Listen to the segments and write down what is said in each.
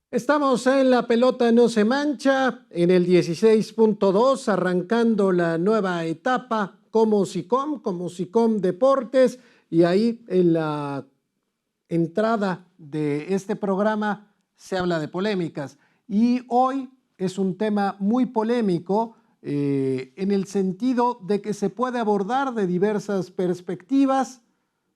Estamos en La Pelota No Se Mancha, en el 16.2, arrancando la nueva etapa como SICOM Deportes, y ahí en la entrada de este programa se habla de polémicas. Y hoy es un tema muy polémico en el sentido de que se puede abordar de diversas perspectivas.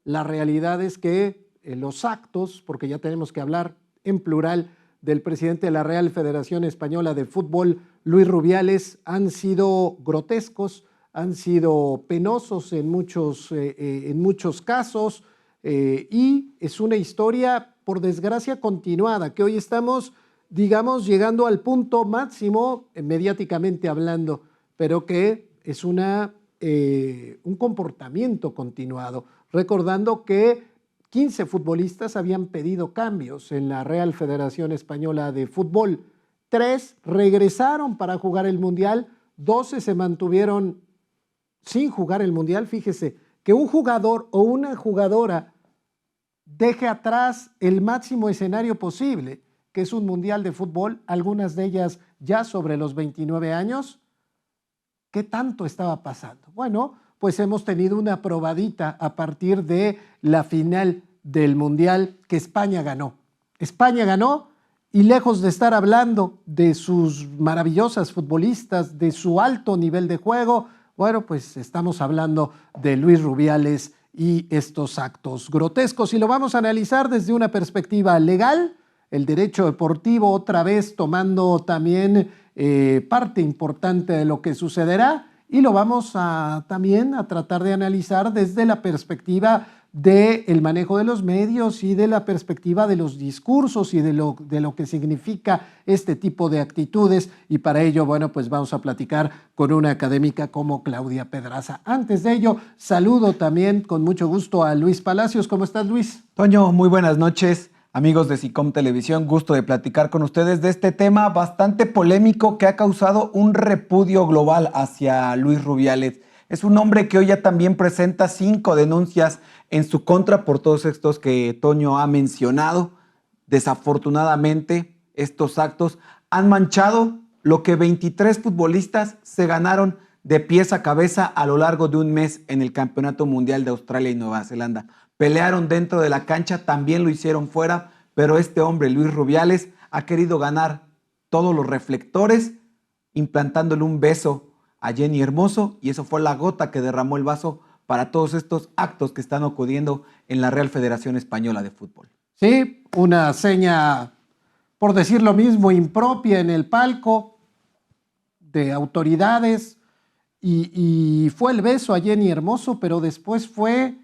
La realidad es que los actos, porque ya tenemos que hablar en plural, del presidente de la Real Federación Española de Fútbol, Luis Rubiales, han sido grotescos, han sido penosos en muchos casos, y es una historia, por desgracia, continuada, que hoy estamos, digamos, llegando al punto máximo mediáticamente hablando, pero que es un comportamiento continuado, recordando que 15 futbolistas habían pedido cambios en la Real Federación Española de Fútbol. 3 regresaron para jugar el Mundial, 12 se mantuvieron sin jugar el Mundial. Fíjese, que un jugador o una jugadora deje atrás el máximo escenario posible, que es un Mundial de Fútbol, algunas de ellas ya sobre los 29 años. ¿Qué tanto estaba pasando? Bueno, pues hemos tenido una probadita a partir de la final del Mundial que España ganó. España ganó, y lejos de estar hablando de sus maravillosas futbolistas, de su alto nivel de juego, bueno, pues estamos hablando de Luis Rubiales y estos actos grotescos, y lo vamos a analizar desde una perspectiva legal, el derecho deportivo otra vez tomando también parte importante de lo que sucederá, y lo vamos también a tratar de analizar desde la perspectiva del manejo de los medios y de la perspectiva de los discursos y de lo que significa este tipo de actitudes. Y para ello, bueno, pues vamos a platicar con una académica como Claudia Pedraza. Antes de ello, saludo también con mucho gusto a Luis Palacios. ¿Cómo estás, Luis? Toño, muy buenas noches. Amigos de SICOM Televisión, gusto de platicar con ustedes de este tema bastante polémico que ha causado un repudio global hacia Luis Rubiales. Es un hombre que hoy ya también presenta 5 denuncias en su contra por todos estos que Toño ha mencionado. Desafortunadamente, estos actos han manchado lo que 23 futbolistas se ganaron de pies a cabeza a lo largo de un mes en el Campeonato Mundial de Australia y Nueva Zelanda. Pelearon dentro de la cancha, también lo hicieron fuera, pero este hombre, Luis Rubiales, ha querido ganar todos los reflectores, implantándole un beso a Jenny Hermoso, y eso fue la gota que derramó el vaso para todos estos actos que están ocurriendo en la Real Federación Española de Fútbol. Sí, una seña, por decir lo mismo, impropia en el palco de autoridades, y fue el beso a Jenny Hermoso, pero después fue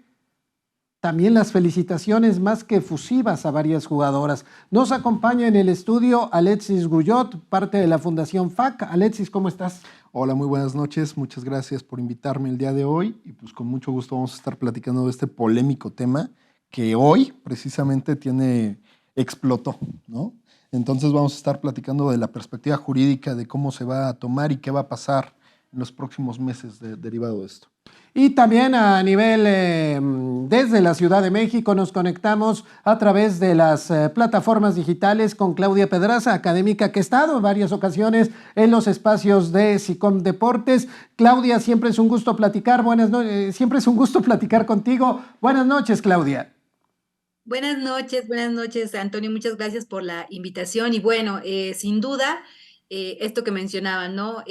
también las felicitaciones más que efusivas a varias jugadoras. Nos acompaña en el estudio Alexis Guyot, parte de la Fundación FAC. Alexis, ¿cómo estás? Hola, muy buenas noches. Muchas gracias por invitarme el día de hoy, y pues con mucho gusto vamos a estar platicando de este polémico tema que hoy precisamente explotó, ¿no? Entonces vamos a estar platicando de la perspectiva jurídica, de cómo se va a tomar y qué va a pasar en los próximos meses derivado de esto. Y también a nivel, desde la Ciudad de México, nos conectamos a través de las plataformas digitales con Claudia Pedraza, académica que ha estado en varias ocasiones en los espacios de SICOM Deportes. Claudia, siempre es un gusto platicar. Siempre es un gusto platicar contigo. Buenas noches, Claudia. Buenas noches, Antonio. Muchas gracias por la invitación. Y bueno, sin duda, esto que mencionaban, ¿no?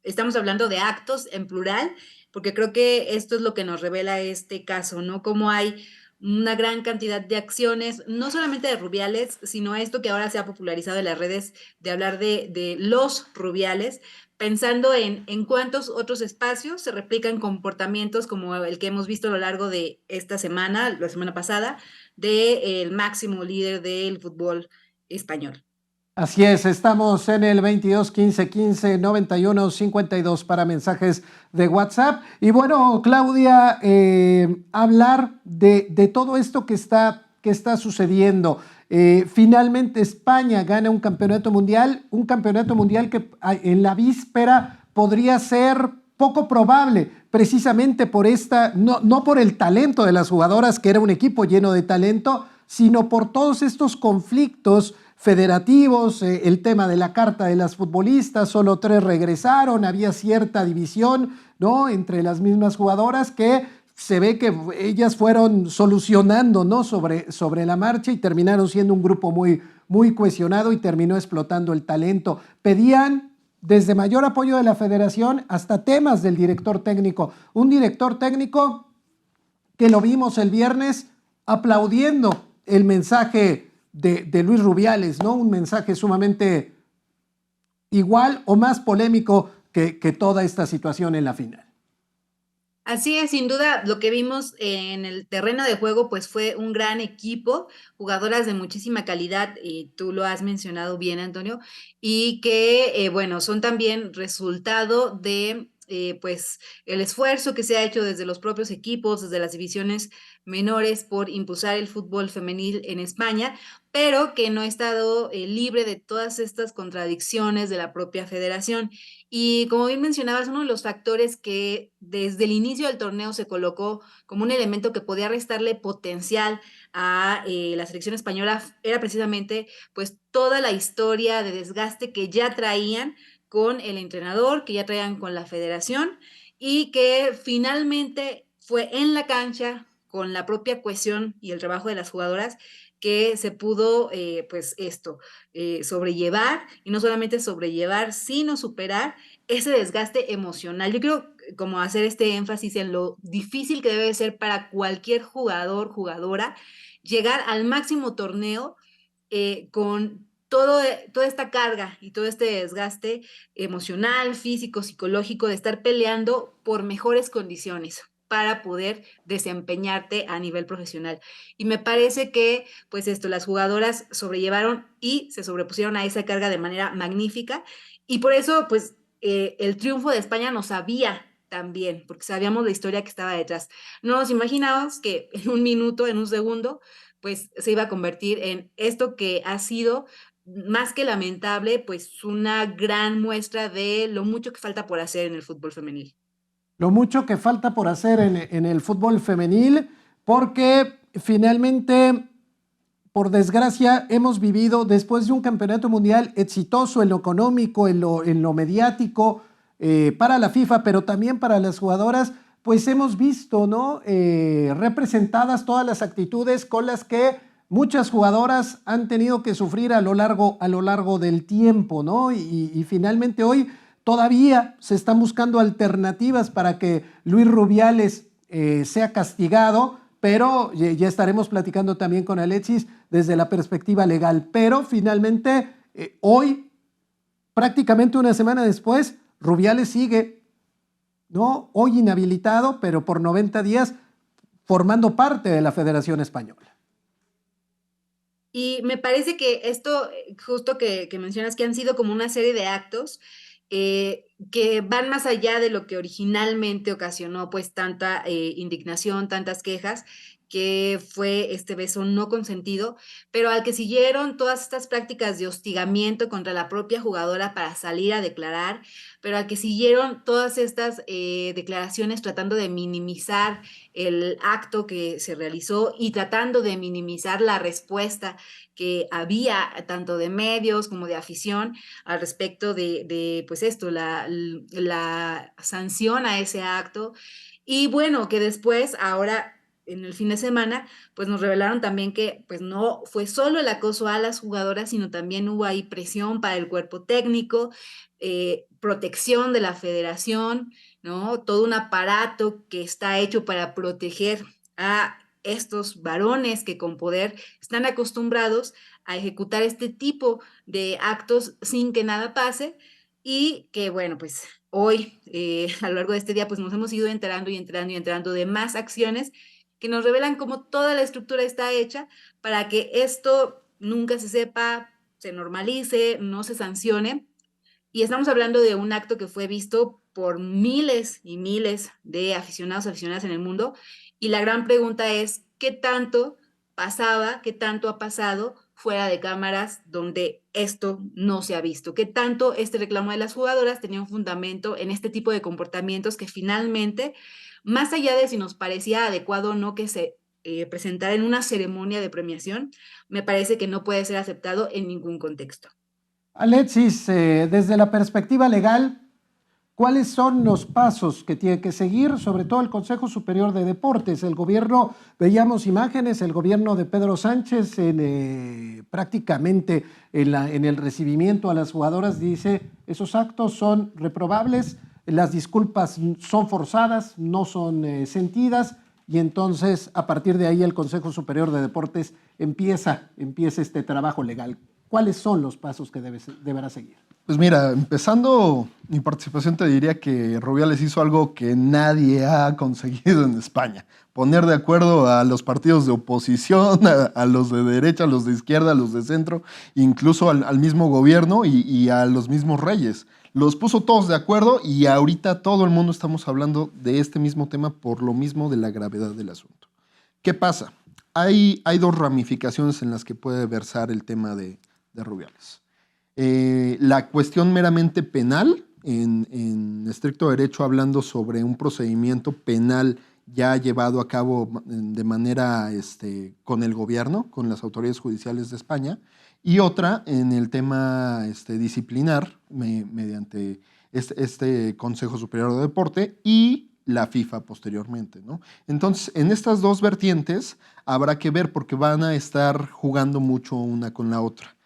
Estamos hablando de actos en plural, porque creo que esto es lo que nos revela este caso, ¿no? Cómo hay una gran cantidad de acciones, no solamente de Rubiales, sino esto que ahora se ha popularizado en las redes, de hablar de los Rubiales, pensando en cuántos otros espacios se replican comportamientos como el que hemos visto a lo largo de esta semana, la semana pasada, del máximo líder del fútbol español. Así es, estamos en el 22 15 15 91 52 para mensajes de WhatsApp. Y bueno, Claudia, hablar de todo esto que está sucediendo. Finalmente España gana un campeonato mundial que en la víspera podría ser poco probable, precisamente por no por el talento de las jugadoras, que era un equipo lleno de talento, sino por todos estos conflictos federativos, el tema de la carta de las futbolistas, solo 3 regresaron, había cierta división, ¿no?, entre las mismas jugadoras que se ve que ellas fueron solucionando, ¿no?, sobre la marcha y terminaron siendo un grupo muy cohesionado y terminó explotando el talento. Pedían desde mayor apoyo de la federación hasta temas del director técnico. Un director técnico que lo vimos el viernes aplaudiendo el mensaje de Luis Rubiales, ¿no? Un mensaje sumamente igual o más polémico que toda esta situación en la final. Así es, sin duda, lo que vimos en el terreno de juego, pues fue un gran equipo, jugadoras de muchísima calidad, tú lo has mencionado bien, Antonio, y que, bueno, son también resultado de, pues, el esfuerzo que se ha hecho desde los propios equipos, desde las divisiones menores por impulsar el fútbol femenil en España, pero que no ha estado libre de todas estas contradicciones de la propia federación. Y como bien mencionabas, uno de los factores que desde el inicio del torneo se colocó como un elemento que podía restarle potencial a la selección española era precisamente pues toda la historia de desgaste que ya traían con el entrenador, que ya traían con la federación y que finalmente fue en la cancha con la propia cohesión y el trabajo de las jugadoras que se pudo, pues esto, sobrellevar, y no solamente sobrellevar, sino superar ese desgaste emocional. Yo quiero como hacer este énfasis en lo difícil que debe ser para cualquier jugador, jugadora, llegar al máximo torneo con toda esta carga y todo este desgaste emocional, físico, psicológico, de estar peleando por mejores condiciones para poder desempeñarte a nivel profesional. Y me parece que, pues esto, las jugadoras sobrellevaron y se sobrepusieron a esa carga de manera magnífica. Y por eso, pues, el triunfo de España nos sabía también, porque sabíamos la historia que estaba detrás. No nos imaginábamos que en un minuto, en un segundo, pues se iba a convertir en esto que ha sido más que lamentable, pues una gran muestra de lo mucho que falta por hacer en el fútbol femenil. Lo mucho que falta por hacer en el fútbol femenil, porque finalmente, por desgracia, hemos vivido después de un campeonato mundial exitoso en lo económico, en lo mediático, para la FIFA, pero también para las jugadoras, pues hemos visto, ¿no?, representadas todas las actitudes con las que muchas jugadoras han tenido que sufrir a lo largo del tiempo, ¿no? Y finalmente hoy todavía se están buscando alternativas para que Luis Rubiales sea castigado, pero ya estaremos platicando también con Alexis desde la perspectiva legal. Pero finalmente, hoy, prácticamente una semana después, Rubiales sigue, ¿no?, hoy inhabilitado, pero por 90 días formando parte de la Federación Española. Y me parece que esto, justo que mencionas, que han sido como una serie de actos que van más allá de lo que originalmente ocasionó pues tanta indignación, tantas quejas, que fue este beso no consentido, pero al que siguieron todas estas prácticas de hostigamiento contra la propia jugadora para salir a declarar, pero al que siguieron todas estas declaraciones tratando de minimizar el acto que se realizó y tratando de minimizar la respuesta que había tanto de medios como de afición al respecto de pues esto, la sanción a ese acto. Y bueno, que después, ahora en el fin de semana, pues nos revelaron también que pues no fue solo el acoso a las jugadoras, sino también hubo ahí presión para el cuerpo técnico, protección de la federación, ¿no? Todo un aparato que está hecho para proteger a estos varones que con poder están acostumbrados a ejecutar este tipo de actos sin que nada pase y que, bueno, pues hoy, a lo largo de este día, pues nos hemos ido enterando y enterando y enterando de más acciones que nos revelan cómo toda la estructura está hecha para que esto nunca se sepa, se normalice, no se sancione. Y estamos hablando de un acto que fue visto por miles y miles de aficionados, aficionadas en el mundo. Y la gran pregunta es, ¿qué tanto pasaba, qué tanto ha pasado fuera de cámaras donde esto no se ha visto? ¿Qué tanto este reclamo de las jugadoras tenía un fundamento en este tipo de comportamientos que finalmente, más allá de si nos parecía adecuado o no que se presentar en una ceremonia de premiación, me parece que no puede ser aceptado en ningún contexto. Alexis, desde la perspectiva legal, ¿cuáles son los pasos que tiene que seguir, sobre todo el Consejo Superior de Deportes? El gobierno, veíamos imágenes, el gobierno de Pedro Sánchez prácticamente en el recibimiento a las jugadoras dice, esos actos son reprobables, las disculpas son forzadas, no son sentidas, y entonces a partir de ahí el Consejo Superior de Deportes empieza este trabajo legal. ¿Cuáles son los pasos que deberá seguir? Pues mira, empezando mi participación te diría que Rubiales hizo algo que nadie ha conseguido en España. Poner de acuerdo a los partidos de oposición, a los de derecha, a los de izquierda, a los de centro, incluso al mismo gobierno y a los mismos reyes. Los puso todos de acuerdo y ahorita todo el mundo estamos hablando de este mismo tema por lo mismo de la gravedad del asunto. ¿Qué pasa? Hay dos ramificaciones en las que puede versar el tema de Rubiales. La cuestión meramente penal, en estricto derecho hablando sobre un procedimiento penal ya llevado a cabo de manera con el gobierno, con las autoridades judiciales de España, y otra en el tema disciplinar mediante este Consejo Superior de Deporte y la FIFA posteriormente, ¿no? Entonces, en estas dos vertientes habrá que ver porque van a estar jugando mucho una con la otra.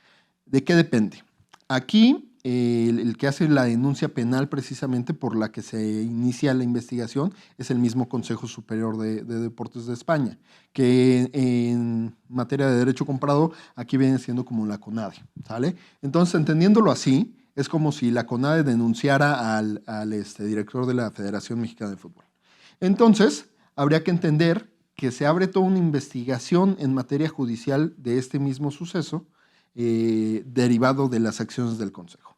¿De qué depende? Aquí, el que hace la denuncia penal precisamente por la que se inicia la investigación es el mismo Consejo Superior de Deportes de España, que en materia de derecho comparado aquí viene siendo como la CONADE, ¿sale? Entonces, entendiéndolo así, es como si la CONADE denunciara al director de la Federación Mexicana de Fútbol. Entonces, habría que entender que se abre toda una investigación en materia judicial de este mismo suceso, derivado de las acciones del Consejo.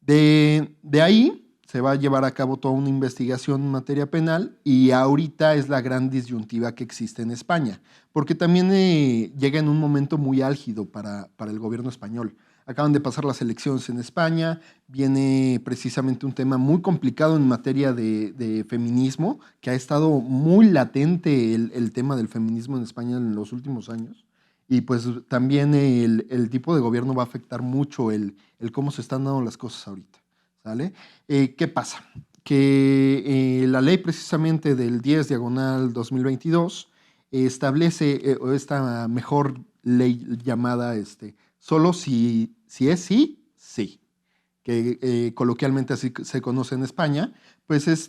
De ahí se va a llevar a cabo toda una investigación en materia penal y ahorita es la gran disyuntiva que existe en España, porque también llega en un momento muy álgido para el gobierno español. Acaban de pasar las elecciones en España, viene precisamente un tema muy complicado en materia de feminismo, que ha estado muy latente el tema del feminismo en España en los últimos años. Y pues también el tipo de gobierno va a afectar mucho el cómo se están dando las cosas ahorita, ¿sale? ¿Qué pasa? Que la ley precisamente del 10/2022 establece esta mejor ley llamada solo si es sí, sí, que coloquialmente así se conoce en España, pues es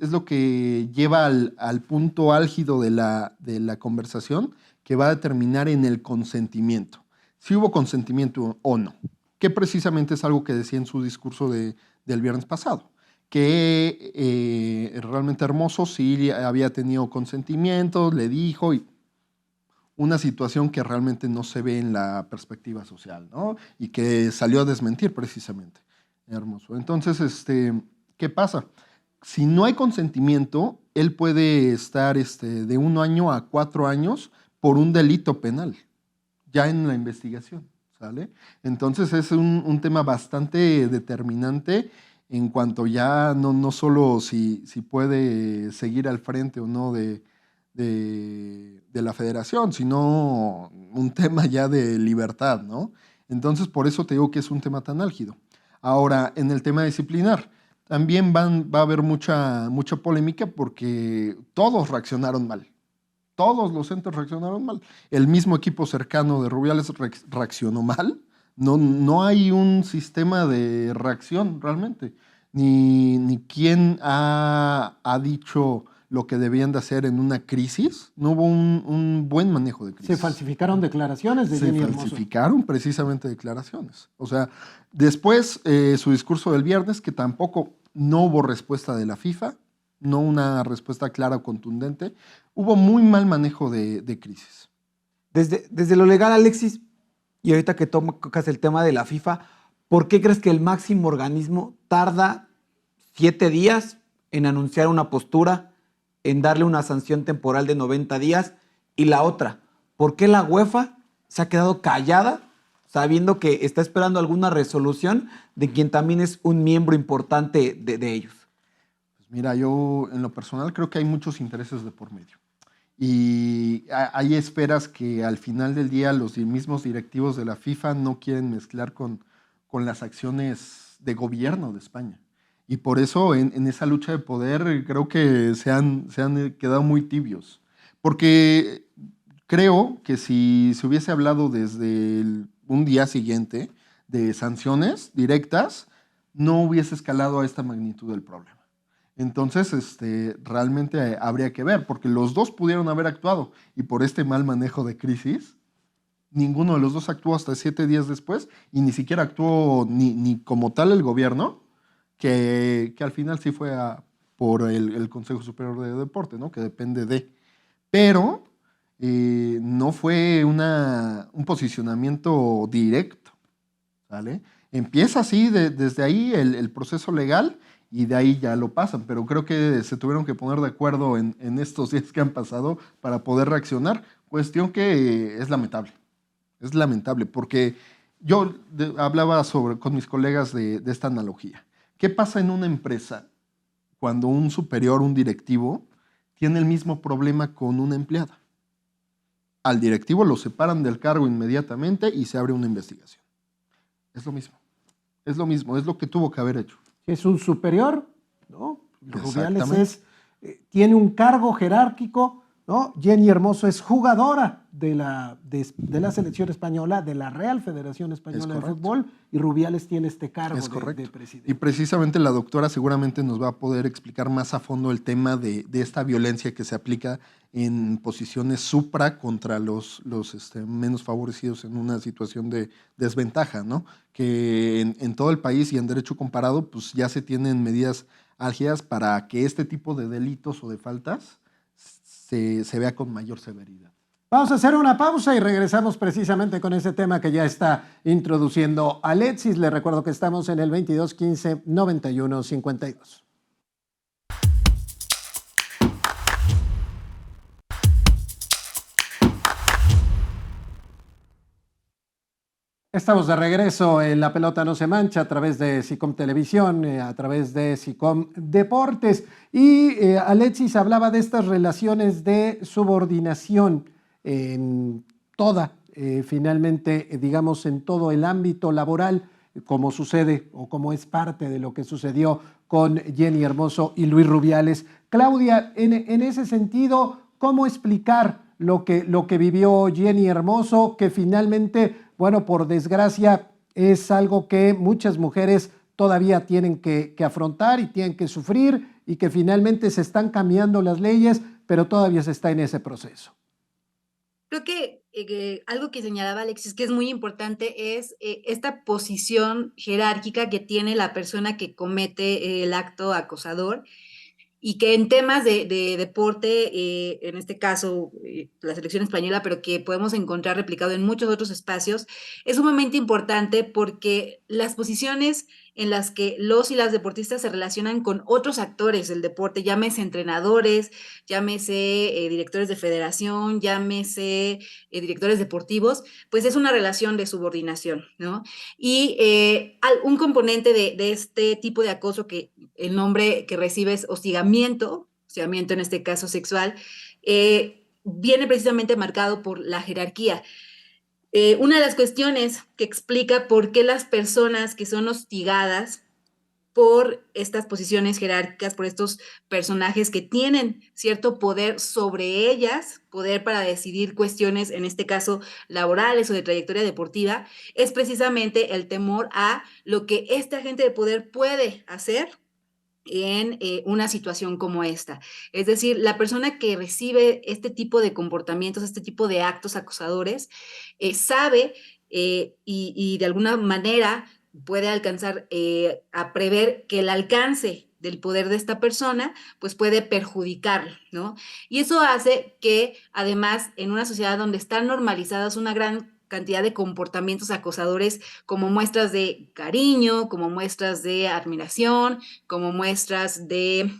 lo que lleva al punto álgido de la conversación, que va a determinar en el consentimiento, si hubo consentimiento o no, que precisamente es algo que decía en su discurso del viernes pasado, que realmente Hermoso sí había tenido consentimiento, le dijo, y una situación que realmente no se ve en la perspectiva social, ¿no? Y que salió a desmentir precisamente Hermoso. Entonces, ¿qué pasa? Si no hay consentimiento, él puede estar de 1 año a 4 años por un delito penal, ya en la investigación, ¿sale? Entonces es un tema bastante determinante en cuanto ya no solo si puede seguir al frente o no de la federación, sino un tema ya de libertad, ¿no? Entonces por eso te digo que es un tema tan álgido. Ahora, en el tema disciplinar, también va a haber mucha polémica porque todos reaccionaron mal. Todos los entes reaccionaron mal. El mismo equipo cercano de Rubiales reaccionó mal. No hay un sistema de reacción realmente. Ni quién ha dicho lo que debían de hacer en una crisis. No hubo un buen manejo de crisis. Se falsificaron declaraciones de Jenny Hermoso. Se falsificaron precisamente declaraciones. O sea, después su discurso del viernes, que tampoco no hubo respuesta de la FIFA, no una respuesta clara o contundente. Hubo muy mal manejo de crisis. Desde lo legal, Alexis, y ahorita que tocas el tema de la FIFA, ¿por qué crees que el máximo organismo tarda 7 días en anunciar una postura, en darle una sanción temporal de 90 días? Y la otra, ¿por qué la UEFA se ha quedado callada sabiendo que está esperando alguna resolución de quien también es un miembro importante de ellos? Mira, yo en lo personal creo que hay muchos intereses de por medio. y hay esferas que al final del día los mismos directivos de la FIFA no quieren mezclar con las acciones de gobierno de España. Y por eso en esa lucha de poder creo que se han quedado muy tibios. Porque creo que si se hubiese hablado desde un día siguiente de sanciones directas, no hubiese escalado a esta magnitud del problema. Entonces, realmente habría que ver, porque los dos pudieron haber actuado y por este mal manejo de crisis, ninguno de los dos actuó hasta 7 días después y ni siquiera actuó ni como tal el gobierno, que al final sí fue por el Consejo Superior de Deporte, ¿no? Que depende de. Pero no fue un posicionamiento directo, ¿vale? Empieza así desde ahí el proceso legal y de ahí ya lo pasan, pero creo que se tuvieron que poner de acuerdo en estos días que han pasado para poder reaccionar, cuestión que es lamentable, porque yo hablaba con mis colegas de esta analogía. ¿Qué pasa en una empresa cuando un superior, un directivo, tiene el mismo problema con una empleada? Al directivo lo separan del cargo inmediatamente y se abre una investigación. Es lo mismo, es lo que tuvo que haber hecho. Es un superior, ¿no? Rubiales tiene un cargo jerárquico, ¿no? Jenny Hermoso es jugadora de la selección española, de la Real Federación Española de Fútbol, y Rubiales tiene este cargo de presidente. Y precisamente la doctora seguramente nos va a poder explicar más a fondo el tema de esta violencia que se aplica en posiciones supra contra los menos favorecidos en una situación de desventaja, ¿no? Que en todo el país y en derecho comparado, pues ya se tienen medidas álgidas para que este tipo de delitos o de faltas se vea con mayor severidad. Vamos a hacer una pausa y regresamos precisamente con ese tema que ya está introduciendo Alexis. Le recuerdo que estamos en el 2215-9152. Estamos de regreso en La Pelota No Se Mancha a través de SICOM Televisión, a través de SICOM Deportes. Y Alexis hablaba de estas relaciones de subordinación en toda, finalmente, digamos, en todo el ámbito laboral, como sucede o como es parte de lo que sucedió con Jenny Hermoso y Luis Rubiales. Claudia, en ese sentido, ¿cómo explicar lo que vivió Jenny Hermoso, que finalmente, bueno, por desgracia, es algo que muchas mujeres todavía tienen que afrontar y tienen que sufrir, y que finalmente se están cambiando las leyes, pero todavía se está en ese proceso? Creo que algo que señalaba Alexis, que es muy importante, es esta posición jerárquica que tiene la persona que comete el acto acosador, y que en temas de deporte, en este caso la selección española, pero que podemos encontrar replicado en muchos otros espacios, es sumamente importante porque las posiciones en las que los y las deportistas se relacionan con otros actores del deporte, llámese entrenadores, llámese directores de federación, llámese directores deportivos, pues es una relación de subordinación, ¿no? Y un componente de este tipo de acoso, que el nombre que recibe es hostigamiento en este caso sexual, viene precisamente marcado por la jerarquía. Una de las cuestiones que explica por qué las personas que son hostigadas por estas posiciones jerárquicas, por estos personajes que tienen cierto poder sobre ellas, poder para decidir cuestiones, en este caso laborales o de trayectoria deportiva, es precisamente el temor a lo que este agente de poder puede hacer en una situación como esta. Es decir, la persona que recibe este tipo de comportamientos, este tipo de actos acosadores, sabe y de alguna manera puede alcanzar a prever que el alcance del poder de esta persona, pues puede perjudicarlo, ¿no? Y eso hace que, además, en una sociedad donde están normalizadas una gran cantidad de comportamientos acosadores como muestras de cariño, como muestras de admiración, como muestras de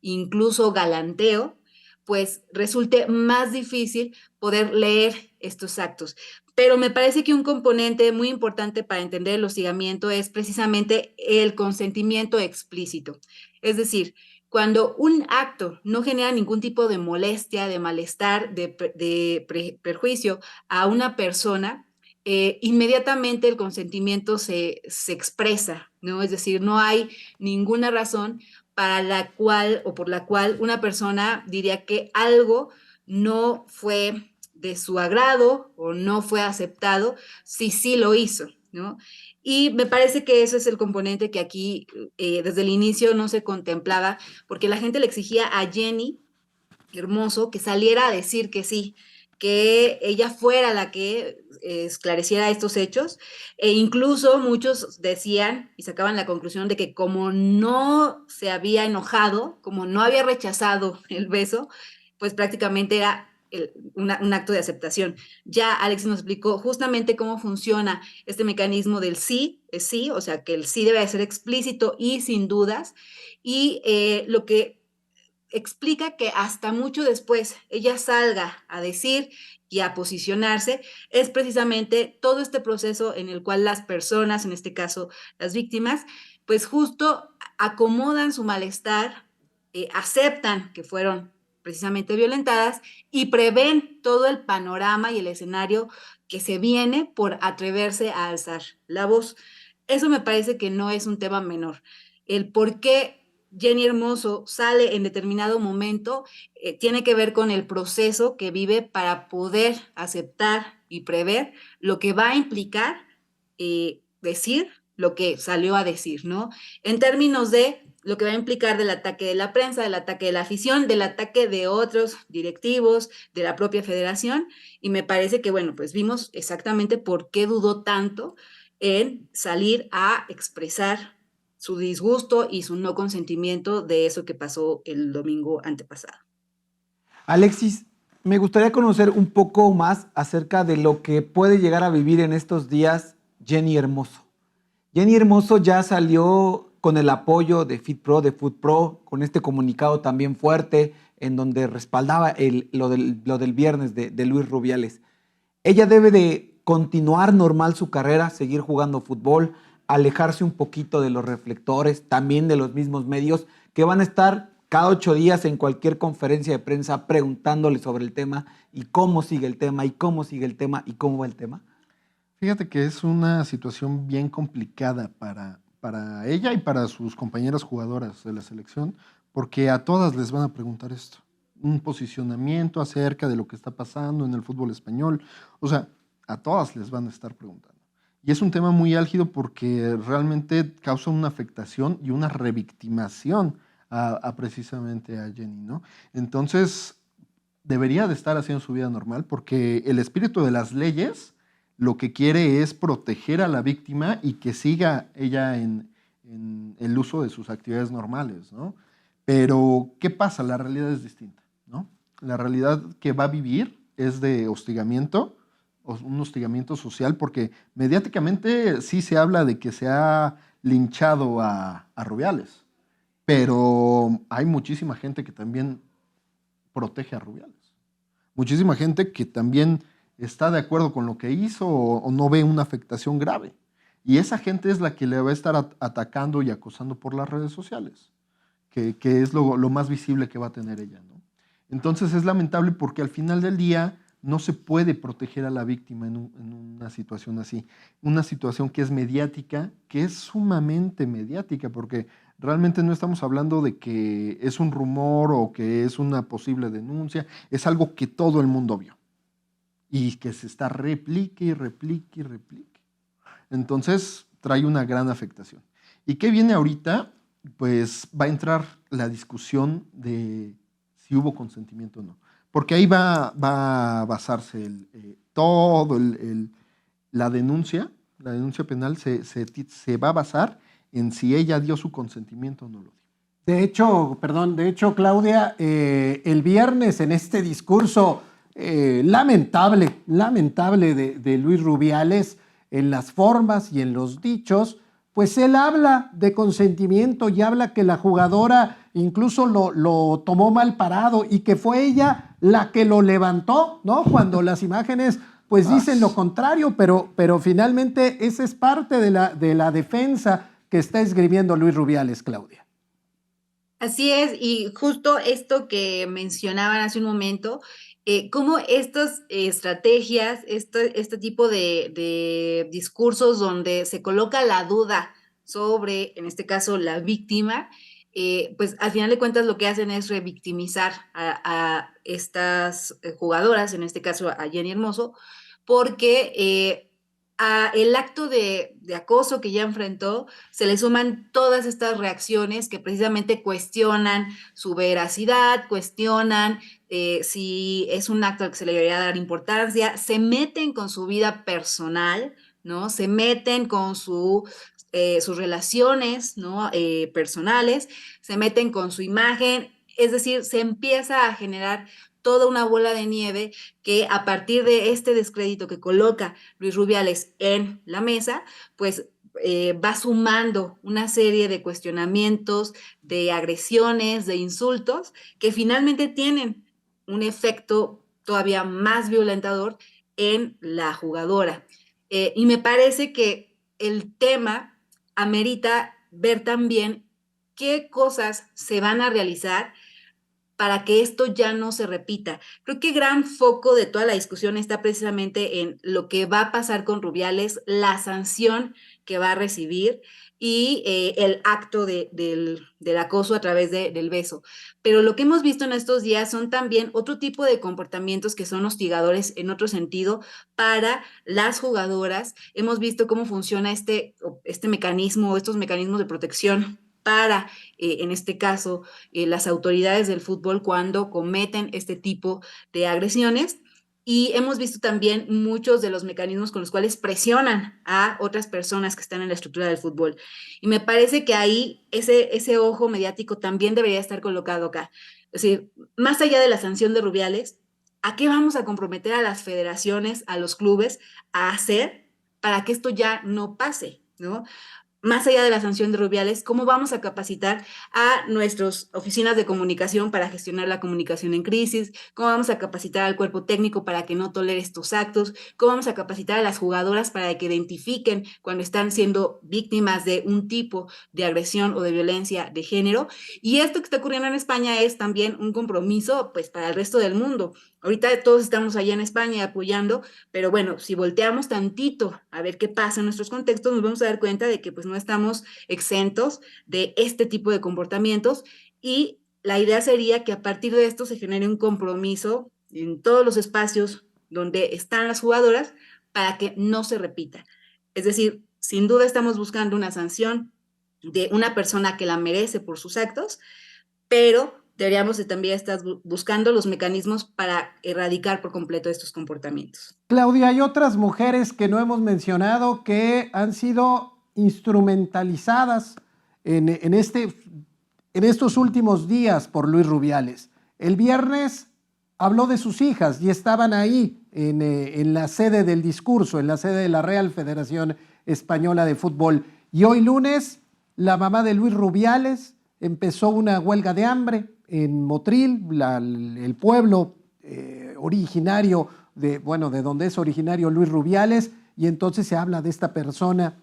incluso galanteo, pues resulte más difícil poder leer estos actos. Pero me parece que un componente muy importante para entender el hostigamiento es precisamente el consentimiento explícito. Es decir, Cuando un acto no genera ningún tipo de molestia, de malestar, de perjuicio a una persona, inmediatamente el consentimiento se expresa, ¿no? Es decir, no hay ninguna razón para la cual o por la cual una persona diría que algo no fue de su agrado o no fue aceptado si sí lo hizo, ¿no? Y me parece que ese es el componente que aquí desde el inicio no se contemplaba, porque la gente le exigía a Jenny Hermoso que saliera a decir que sí, que ella fuera la que esclareciera estos hechos, e incluso muchos decían y sacaban la conclusión de que como no se había enojado, como no había rechazado el beso, pues prácticamente era un acto de aceptación. Ya Alex nos explicó justamente cómo funciona este mecanismo del sí, es sí, o sea que el sí debe ser explícito y sin dudas, y lo que explica que hasta mucho después ella salga a decir y a posicionarse, es precisamente todo este proceso en el cual las personas, en este caso las víctimas, pues justo acomodan su malestar, aceptan que fueron precisamente violentadas y prevén todo el panorama y el escenario que se viene por atreverse a alzar la voz. Eso me parece que no es un tema menor. El por qué Jenny Hermoso sale en determinado momento, tiene que ver con el proceso que vive para poder aceptar y prever lo que va a implicar decir lo que salió a decir, ¿no? En términos de lo que va a implicar del ataque de la prensa, del ataque de la afición, del ataque de otros directivos, de la propia federación, y me parece que, bueno, pues vimos exactamente por qué dudó tanto en salir a expresar su disgusto y su no consentimiento de eso que pasó el domingo antepasado. Alexis, me gustaría conocer un poco más acerca de lo que puede llegar a vivir en estos días Jenny Hermoso. Jenny Hermoso ya salió con el apoyo de FitPro, de FoodPro, con este comunicado también fuerte en donde respaldaba lo del viernes de Luis Rubiales. Ella debe de continuar normal su carrera, seguir jugando fútbol, alejarse un poquito de los reflectores, también de los mismos medios que van a estar cada 8 días en cualquier conferencia de prensa preguntándole sobre el tema y cómo sigue el tema y cómo sigue el tema y cómo va el tema. Fíjate que es una situación bien complicada para ella y para sus compañeras jugadoras de la selección, porque a todas les van a preguntar esto, un posicionamiento acerca de lo que está pasando en el fútbol español, o sea, a todas les van a estar preguntando. Y es un tema muy álgido porque realmente causa una afectación y una revictimación precisamente a Jenny, ¿no? Entonces, debería de estar haciendo su vida normal porque el espíritu de las leyes lo que quiere es proteger a la víctima y que siga ella en el uso de sus actividades normales, ¿no? Pero, ¿qué pasa? La realidad es distinta, ¿no? La realidad que va a vivir es de hostigamiento, un hostigamiento social, porque mediáticamente sí se habla de que se ha linchado a Rubiales, pero hay muchísima gente que también protege a Rubiales. Muchísima gente que también está de acuerdo con lo que hizo o no ve una afectación grave. Y esa gente es la que le va a estar atacando y acosando por las redes sociales, que es lo más visible que va a tener ella, ¿no? Entonces es lamentable porque al final del día no se puede proteger a la víctima en una situación así. Una situación que es mediática, que es sumamente mediática, porque realmente no estamos hablando de que es un rumor o que es una posible denuncia, es algo que todo el mundo vio y que se está replique y replique y replique. Entonces trae una gran afectación. ¿Y qué viene ahorita? Pues va a entrar la discusión de si hubo consentimiento o no. Porque ahí va a basarse todo la denuncia penal se va a basar en si ella dio su consentimiento o no lo dio. De hecho, Claudia, el viernes en este discurso lamentable de Luis Rubiales, en las formas y en los dichos, pues él habla de consentimiento y habla que la jugadora incluso lo tomó mal parado y que fue ella la que lo levantó, ¿no? Cuando las imágenes pues dicen lo contrario, pero finalmente esa es parte de la defensa que está esgrimiendo Luis Rubiales, Claudia. Así es, y justo esto que mencionaban hace un momento, cómo estas estrategias, este tipo de discursos donde se coloca la duda sobre, en este caso, la víctima, pues al final de cuentas lo que hacen es revictimizar a estas jugadoras, en este caso a Jenny Hermoso, porque el acto de acoso que ya enfrentó, se le suman todas estas reacciones que precisamente cuestionan su veracidad, cuestionan si es un acto al que se le debería dar importancia, se meten con su vida personal, ¿no? Se meten con sus relaciones, ¿no? Personales, se meten con su imagen, es decir, se empieza a generar toda una bola de nieve que a partir de este descrédito que coloca Luis Rubiales en la mesa, pues va sumando una serie de cuestionamientos, de agresiones, de insultos, que finalmente tienen un efecto todavía más violentador en la jugadora. Y me parece que el tema amerita ver también qué cosas se van a realizar para que esto ya no se repita. Creo que gran foco de toda la discusión está precisamente en lo que va a pasar con Rubiales, la sanción que va a recibir y el acto del acoso a través del beso. Pero lo que hemos visto en estos días son también otro tipo de comportamientos que son hostigadores en otro sentido para las jugadoras. Hemos visto cómo funciona este mecanismo, estos mecanismos de protección para, en este caso, las autoridades del fútbol cuando cometen este tipo de agresiones. Y hemos visto también muchos de los mecanismos con los cuales presionan a otras personas que están en la estructura del fútbol. Y me parece que ahí ese ojo mediático también debería estar colocado acá. Es decir, más allá de la sanción de Rubiales, ¿a qué vamos a comprometer a las federaciones, a los clubes, a hacer para que esto ya no pase? ¿No? Más allá de la sanción de Rubiales, cómo vamos a capacitar a nuestras oficinas de comunicación para gestionar la comunicación en crisis, cómo vamos a capacitar al cuerpo técnico para que no tolere estos actos, cómo vamos a capacitar a las jugadoras para que identifiquen cuando están siendo víctimas de un tipo de agresión o de violencia de género. Y esto que está ocurriendo en España es también un compromiso pues para el resto del mundo. Ahorita todos estamos allá en España apoyando, pero bueno, si volteamos tantito a ver qué pasa en nuestros contextos, nos vamos a dar cuenta de que pues no estamos exentos de este tipo de comportamientos y la idea sería que a partir de esto se genere un compromiso en todos los espacios donde están las jugadoras para que no se repita. Es decir, sin duda estamos buscando una sanción de una persona que la merece por sus actos, pero deberíamos de también estar buscando los mecanismos para erradicar por completo estos comportamientos. Claudia, hay otras mujeres que no hemos mencionado que han sido instrumentalizadas en estos últimos días por Luis Rubiales. El viernes habló de sus hijas y estaban ahí en la sede del discurso, en la sede de la Real Federación Española de Fútbol. Y hoy lunes, la mamá de Luis Rubiales empezó una huelga de hambre en Motril, el pueblo originario de donde es originario Luis Rubiales, y entonces se habla de esta persona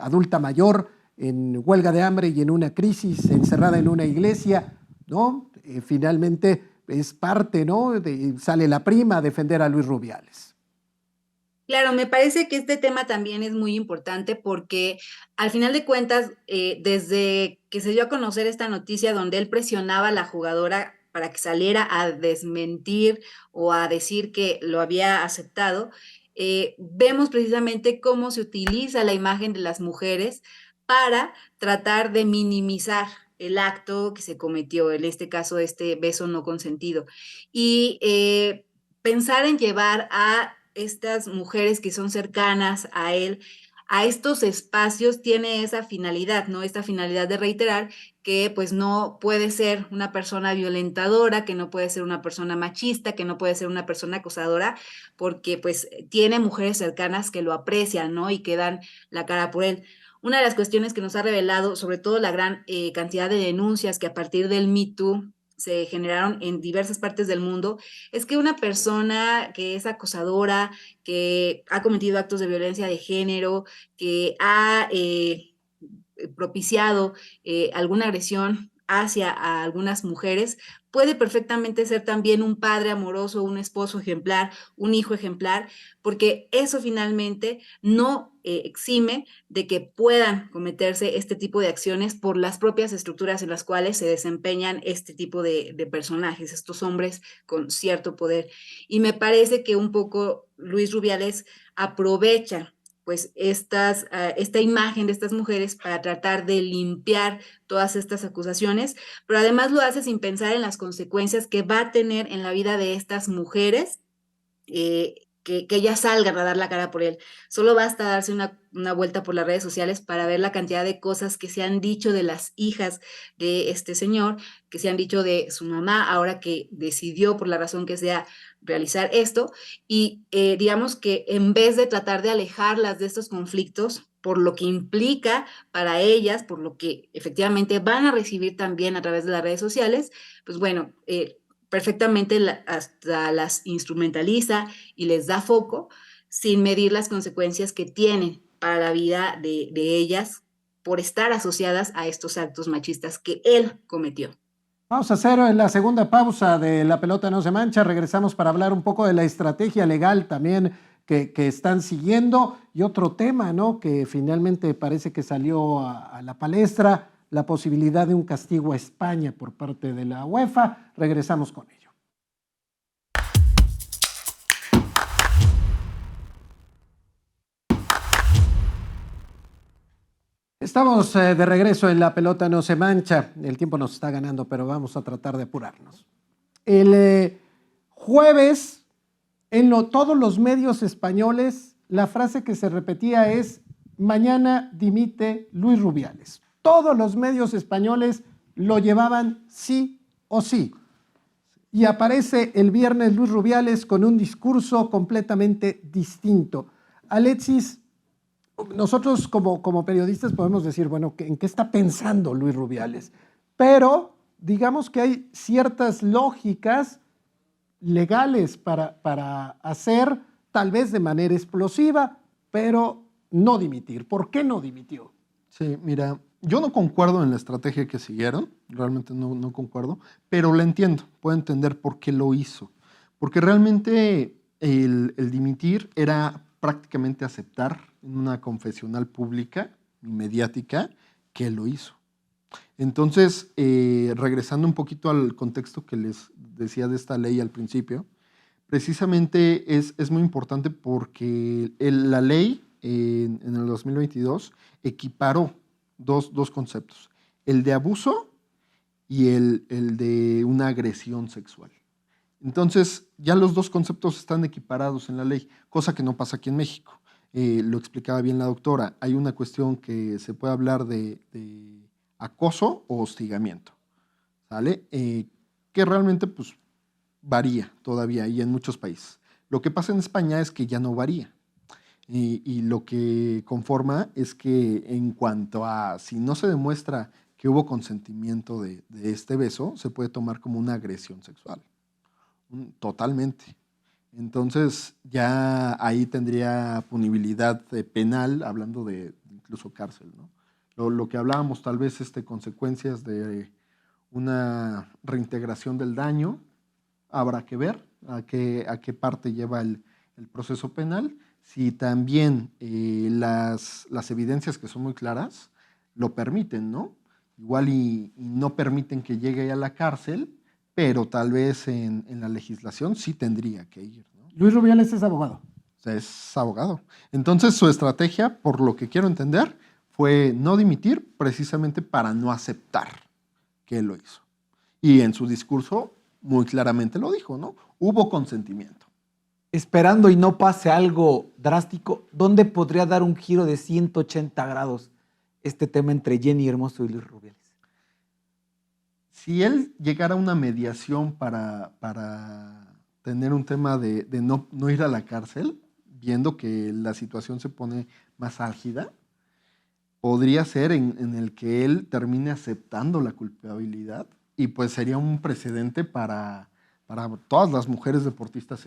adulta mayor en huelga de hambre y en una crisis, encerrada en una iglesia, ¿no? Finalmente es parte, ¿no? Sale la prima a defender a Luis Rubiales. Claro, me parece que este tema también es muy importante porque al final de cuentas, desde que se dio a conocer esta noticia donde él presionaba a la jugadora para que saliera a desmentir o a decir que lo había aceptado, vemos precisamente cómo se utiliza la imagen de las mujeres para tratar de minimizar el acto que se cometió, en este caso, este beso no consentido. Y pensar en llevar a estas mujeres que son cercanas a él, a estos espacios, tiene esa finalidad, ¿no? Esta finalidad de reiterar que pues no puede ser una persona violentadora, que no puede ser una persona machista, que no puede ser una persona acosadora, porque pues tiene mujeres cercanas que lo aprecian, ¿no? Y que dan la cara por él. Una de las cuestiones que nos ha revelado, sobre todo la gran cantidad de denuncias que a partir del Me Too se generaron en diversas partes del mundo, es que una persona que es acosadora, que ha cometido actos de violencia de género, que ha propiciado alguna agresión hacia a algunas mujeres, puede perfectamente ser también un padre amoroso, un esposo ejemplar, un hijo ejemplar, porque eso finalmente no exime de que puedan cometerse este tipo de acciones por las propias estructuras en las cuales se desempeñan este tipo de personajes, estos hombres con cierto poder. Y me parece que un poco Luis Rubiales aprovecha pues esta imagen de estas mujeres para tratar de limpiar todas estas acusaciones, pero además lo hace sin pensar en las consecuencias que va a tener en la vida de estas mujeres, que ellas salgan a dar la cara por él. Solo basta darse una vuelta por las redes sociales para ver la cantidad de cosas que se han dicho de las hijas de este señor, que se han dicho de su mamá, ahora que decidió, por la razón que sea, realizar esto. Y digamos que en vez de tratar de alejarlas de estos conflictos, por lo que implica para ellas, por lo que efectivamente van a recibir también a través de las redes sociales, pues bueno, perfectamente hasta las instrumentaliza y les da foco sin medir las consecuencias que tienen para la vida de ellas por estar asociadas a estos actos machistas que él cometió. Vamos a hacer la segunda pausa de La Pelota No Se Mancha. Regresamos para hablar un poco de la estrategia legal también que están siguiendo y otro tema, ¿no? Que finalmente parece que salió a la palestra, la posibilidad de un castigo a España por parte de la UEFA. Regresamos con ello. Estamos de regreso en La Pelota No Se Mancha. El tiempo nos está ganando, pero vamos a tratar de apurarnos. El jueves, en todos los medios españoles, la frase que se repetía es: mañana dimite Luis Rubiales. Todos los medios españoles lo llevaban sí o sí. Y aparece el viernes Luis Rubiales con un discurso completamente distinto. Alexis, nosotros como periodistas podemos decir, bueno, ¿en qué está pensando Luis Rubiales? Pero digamos que hay ciertas lógicas legales para hacer, tal vez de manera explosiva, pero no dimitir. ¿Por qué no dimitió? Sí, mira, yo no concuerdo en la estrategia que siguieron, realmente no concuerdo, pero la entiendo, puedo entender por qué lo hizo. Porque realmente el dimitir era prácticamente aceptar en una confesional pública y mediática que él lo hizo. Entonces, regresando un poquito al contexto que les decía de esta ley al principio, precisamente es muy importante porque la ley en el 2022 equiparó dos conceptos, el de abuso y el de una agresión sexual. Entonces, ya los dos conceptos están equiparados en la ley, cosa que no pasa aquí en México. Lo explicaba bien la doctora, hay una cuestión que se puede hablar de acoso o hostigamiento, ¿sale? Que realmente pues varía todavía y en muchos países. Lo que pasa en España es que ya no varía. Y lo que conforma es que en cuanto a si no se demuestra que hubo consentimiento de este beso, se puede tomar como una agresión sexual. Totalmente. Entonces ya ahí tendría punibilidad penal, hablando de incluso cárcel, ¿no? Lo que hablábamos, tal vez consecuencias de una reintegración del daño, habrá que ver a qué parte lleva el proceso penal. Si también las evidencias que son muy claras lo permiten, ¿no? Igual y no permiten que llegue a la cárcel, pero tal vez en la legislación sí tendría que ir, ¿no? Luis Rubiales es abogado. O sea, es abogado. Entonces su estrategia, por lo que quiero entender, fue no dimitir precisamente para no aceptar que él lo hizo. Y en su discurso muy claramente lo dijo, ¿no? Hubo consentimiento. Esperando y no pase algo drástico, ¿dónde podría dar un giro de 180 grados este tema entre Jenny Hermoso y Luis Rubiales? Si él llegara a una mediación para tener un tema de no ir a la cárcel, viendo que la situación se pone más álgida, podría ser en el que él termine aceptando la culpabilidad y pues sería un precedente para todas las mujeres deportistas,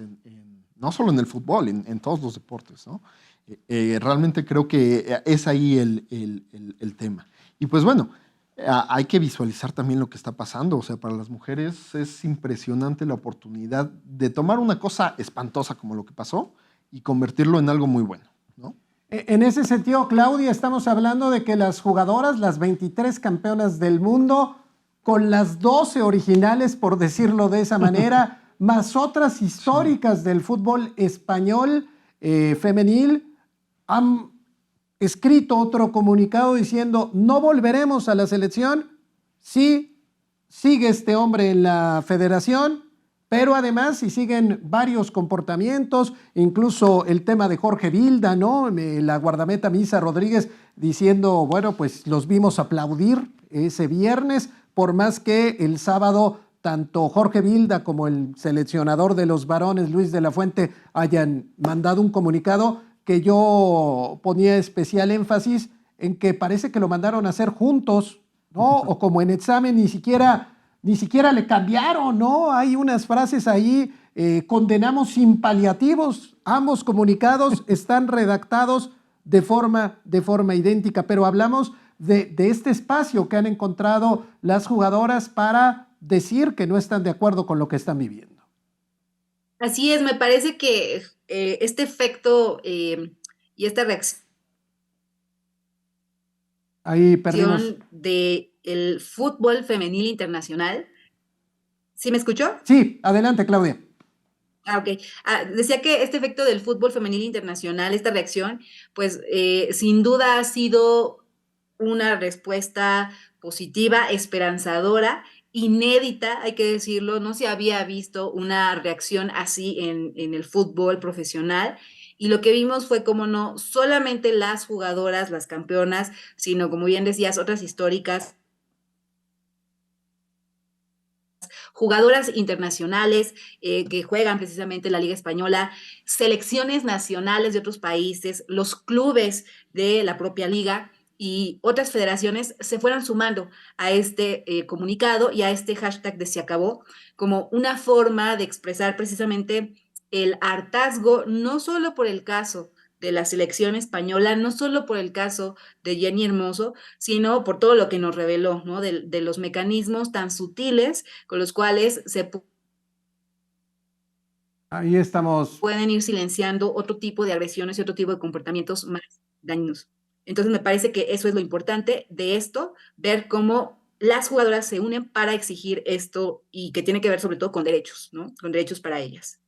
no solo en el fútbol, en todos los deportes, ¿no? Realmente creo que es ahí el tema. Y pues bueno, hay que visualizar también lo que está pasando. O sea, para las mujeres es impresionante la oportunidad de tomar una cosa espantosa como lo que pasó y convertirlo en algo muy bueno, ¿no? En ese sentido, Claudia, estamos hablando de que las jugadoras, las 23 campeonas del mundo, con las 12 originales, por decirlo de esa manera, más otras históricas del fútbol español femenil, han escrito otro comunicado diciendo: no volveremos a la selección si sigue este hombre en la federación, pero además si siguen varios comportamientos, incluso el tema de Jorge Vilda, ¿no? La guardameta Misa Rodríguez diciendo, bueno, pues los vimos aplaudir ese viernes, por más que el sábado tanto Jorge Vilda como el seleccionador de los varones, Luis de la Fuente, hayan mandado un comunicado que yo ponía especial énfasis en que parece que lo mandaron a hacer juntos, ¿no? O como en examen ni siquiera le cambiaron, ¿no? Hay unas frases ahí, condenamos sin paliativos, ambos comunicados están redactados de forma idéntica, pero hablamos de este espacio que han encontrado las jugadoras para decir que no están de acuerdo con lo que están viviendo. Así es, me parece que este efecto y esta Ahí perdimos. reacción del fútbol femenil internacional. ¿Sí me escuchó? Sí, adelante, Claudia. Ok. Decía que este efecto del fútbol femenil internacional, esta reacción, pues sin duda ha sido una respuesta positiva, esperanzadora, inédita, hay que decirlo. No se había visto una reacción así en el fútbol profesional. Y lo que vimos fue como no solamente las jugadoras, las campeonas, sino, como bien decías, otras históricas, jugadoras internacionales que juegan precisamente en la Liga Española, selecciones nacionales de otros países, los clubes de la propia liga y otras federaciones se fueran sumando a este comunicado y a este hashtag de Se Acabó, como una forma de expresar precisamente el hartazgo, no solo por el caso de la selección española, no solo por el caso de Jenny Hermoso, sino por todo lo que nos reveló, ¿no? De los mecanismos tan sutiles con los cuales se Ahí estamos. pueden ir silenciando otro tipo de agresiones y otro tipo de comportamientos más dañinos. Entonces me parece que eso es lo importante de esto, ver cómo las jugadoras se unen para exigir esto y que tiene que ver sobre todo con derechos, ¿no? Con derechos para ellas.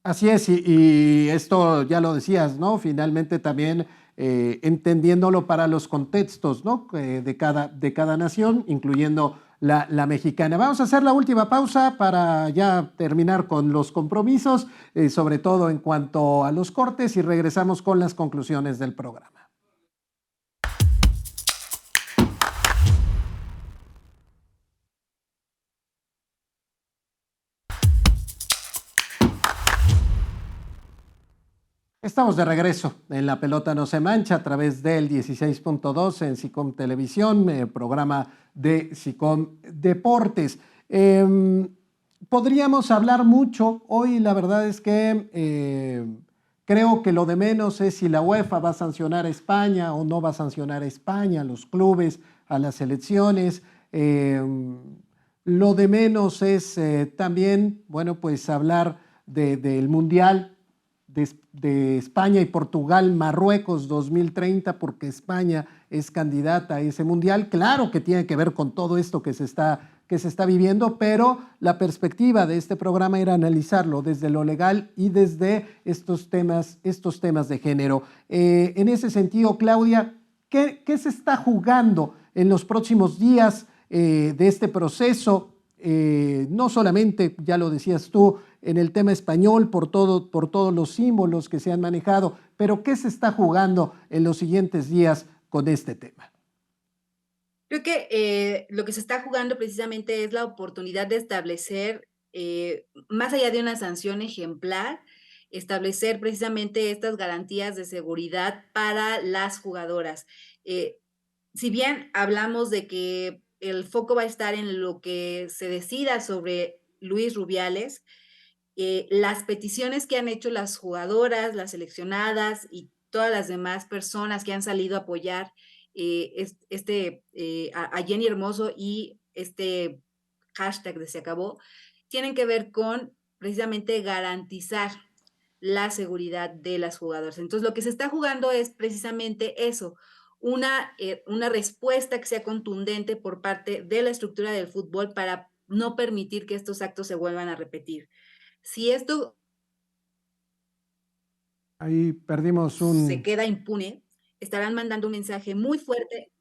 Así es, y esto ya lo decías, ¿no? Finalmente también entendiéndolo para los contextos, ¿no? De cada nación, incluyendo la mexicana. Vamos a hacer la última pausa para ya terminar con los compromisos, sobre todo en cuanto a los cortes, y regresamos con las conclusiones del programa. Estamos de regreso en La Pelota No Se Mancha a través del 16.2 en SICOM Televisión, programa de SICOM Deportes. Podríamos hablar mucho. Hoy la verdad es que creo que lo de menos es si la UEFA va a sancionar a España o no va a sancionar a España, a los clubes, a las selecciones. Lo de menos es también, bueno, pues hablar del Mundial de España y Portugal, Marruecos 2030, porque España es candidata a ese mundial. Claro que tiene que ver con todo esto que se está viviendo, pero la perspectiva de este programa era analizarlo desde lo legal y desde estos temas de género. En ese sentido, Claudia, ¿qué se está jugando en los próximos días de este proceso? No solamente, ya lo decías tú, en el tema español por todos los símbolos que se han manejado, pero ¿qué se está jugando en los siguientes días con este tema? Creo que lo que se está jugando precisamente es la oportunidad de establecer, más allá de una sanción ejemplar, establecer precisamente estas garantías de seguridad para las jugadoras. Eh, si bien hablamos de que el foco va a estar en lo que se decida sobre Luis Rubiales, las peticiones que han hecho las jugadoras, las seleccionadas y todas las demás personas que han salido a apoyar a Jenny Hermoso y este hashtag de Se Acabó, tienen que ver con precisamente garantizar la seguridad de las jugadoras. Entonces, lo que se está jugando es precisamente eso, una respuesta que sea contundente por parte de la estructura del fútbol para no permitir que estos actos se vuelvan a repetir. Si esto Ahí perdimos se un... queda impune, estarán mandando un mensaje muy fuerte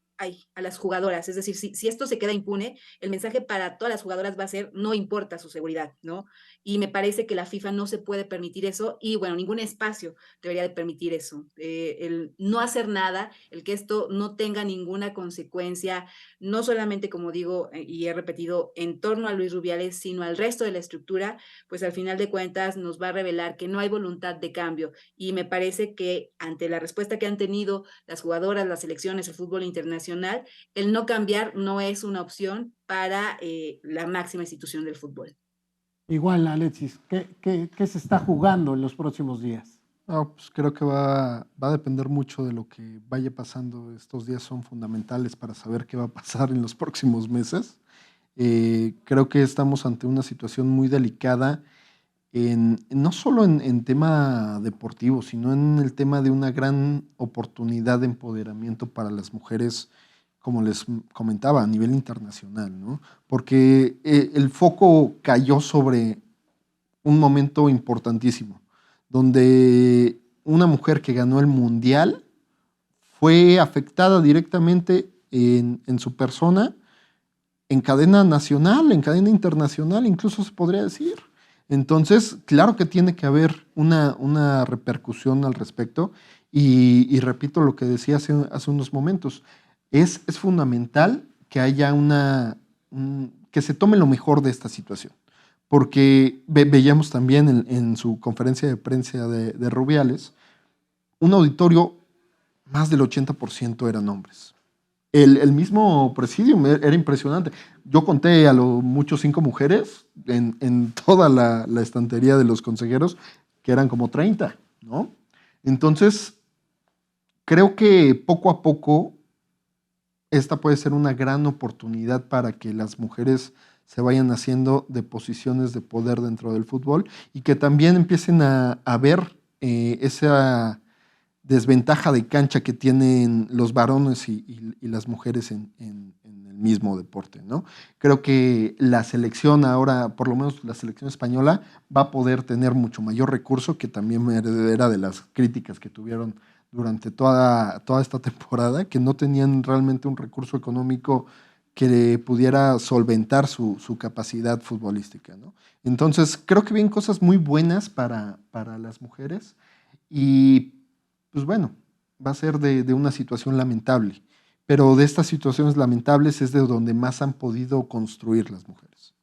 a las jugadoras. Es decir, si esto se queda impune, el mensaje para todas las jugadoras va a ser, no importa su seguridad, ¿no? Y me parece que la FIFA no se puede permitir eso y, bueno, ningún espacio debería de permitir eso. El no hacer nada, el que esto no tenga ninguna consecuencia, no solamente, como digo, y he repetido, en torno a Luis Rubiales, sino al resto de la estructura, pues al final de cuentas nos va a revelar que no hay voluntad de cambio. Y me parece que ante la respuesta que han tenido las jugadoras, las selecciones, el fútbol internacional, el no cambiar no es una opción para la máxima institución del fútbol. Igual, Alexis, ¿qué se está jugando en los próximos días? Pues creo que va a depender mucho de lo que vaya pasando. Estos días son fundamentales para saber qué va a pasar en los próximos meses. Creo que estamos ante una situación muy delicada, no solo en tema deportivo, sino en el tema de una gran oportunidad de empoderamiento para las mujeres, como les comentaba, a nivel internacional, ¿no? Porque el foco cayó sobre un momento importantísimo, donde una mujer que ganó el mundial fue afectada directamente en su persona, en cadena nacional, en cadena internacional, incluso se podría decir. Entonces, claro que tiene que haber una repercusión al respecto y repito lo que decía hace unos momentos, es fundamental que haya que se tome lo mejor de esta situación, porque veíamos también en su conferencia de prensa de Rubiales, un auditorio, más del 80% eran hombres. El mismo presidium era impresionante. Yo conté a lo mucho 5 mujeres en toda la estantería de los consejeros, que eran como 30, ¿no? Entonces, creo que poco a poco esta puede ser una gran oportunidad para que las mujeres se vayan haciendo de posiciones de poder dentro del fútbol y que también empiecen a ver esa desventaja de cancha que tienen los varones y las mujeres en el mismo deporte, ¿no? Creo que la selección ahora, por lo menos la selección española, va a poder tener mucho mayor recurso, que también era de las críticas que tuvieron durante toda esta temporada, que no tenían realmente un recurso económico que pudiera solventar su capacidad futbolística, ¿no? Entonces, creo que vienen cosas muy buenas para las mujeres y pues bueno, va a ser de una situación lamentable, pero de estas situaciones lamentables es de donde más han podido construir las mujeres.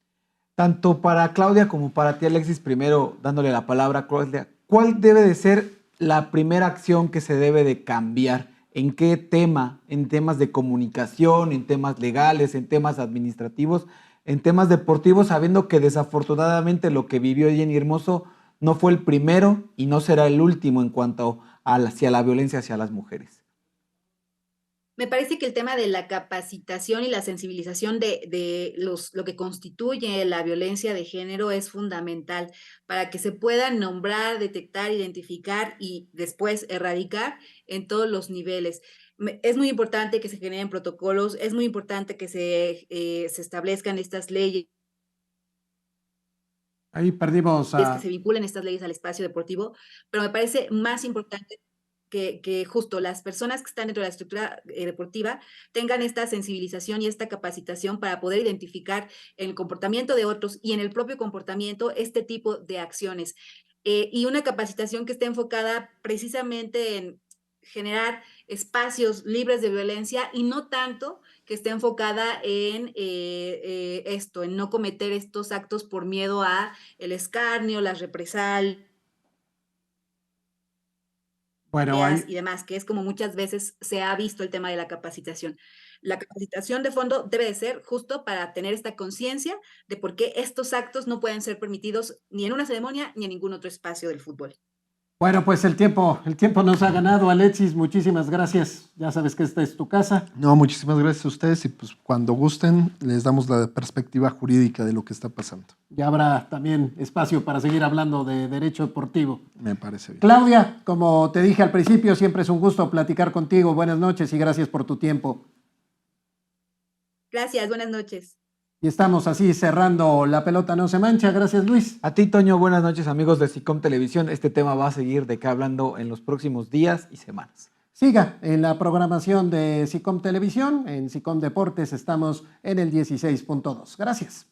Tanto para Claudia como para ti, Alexis, primero dándole la palabra a Claudia, ¿cuál debe de ser la primera acción que se debe de cambiar? ¿En qué tema? ¿En temas de comunicación, en temas legales, en temas administrativos, en temas deportivos, sabiendo que desafortunadamente lo que vivió Jenny Hermoso no fue el primero y no será el último en cuanto hacia la violencia hacia las mujeres? Me parece que el tema de la capacitación y la sensibilización de lo que constituye la violencia de género es fundamental para que se pueda nombrar, detectar, identificar y después erradicar en todos los niveles. Es muy importante que se generen protocolos, es muy importante que se establezcan estas leyes, Ahí perdimos que se a... vinculen estas leyes al espacio deportivo, pero me parece más importante que justo las personas que están dentro de la estructura deportiva tengan esta sensibilización y esta capacitación para poder identificar en el comportamiento de otros y en el propio comportamiento este tipo de acciones. Y una capacitación que esté enfocada precisamente en generar espacios libres de violencia y no tanto que esté enfocada en esto, en no cometer estos actos por miedo a el escarnio, las represalias Bueno, ahí, y demás, que es como muchas veces se ha visto el tema de la capacitación. La capacitación de fondo debe de ser justo para tener esta conciencia de por qué estos actos no pueden ser permitidos ni en una ceremonia ni en ningún otro espacio del fútbol. Bueno, pues el tiempo nos ha ganado, Alexis. Muchísimas gracias. Ya sabes que esta es tu casa. No, muchísimas gracias a ustedes y pues cuando gusten les damos la perspectiva jurídica de lo que está pasando. Ya habrá también espacio para seguir hablando de derecho deportivo. Me parece bien. Claudia, como te dije al principio, siempre es un gusto platicar contigo. Buenas noches y gracias por tu tiempo. Gracias, buenas noches. Y estamos así cerrando La Pelota No Se Mancha. Gracias, Luis. A ti, Toño, buenas noches, amigos de SICOM Televisión. Este tema va a seguir de qué hablando en los próximos días y semanas. Siga en la programación de SICOM Televisión. En SICOM Deportes estamos en el 16.2. Gracias.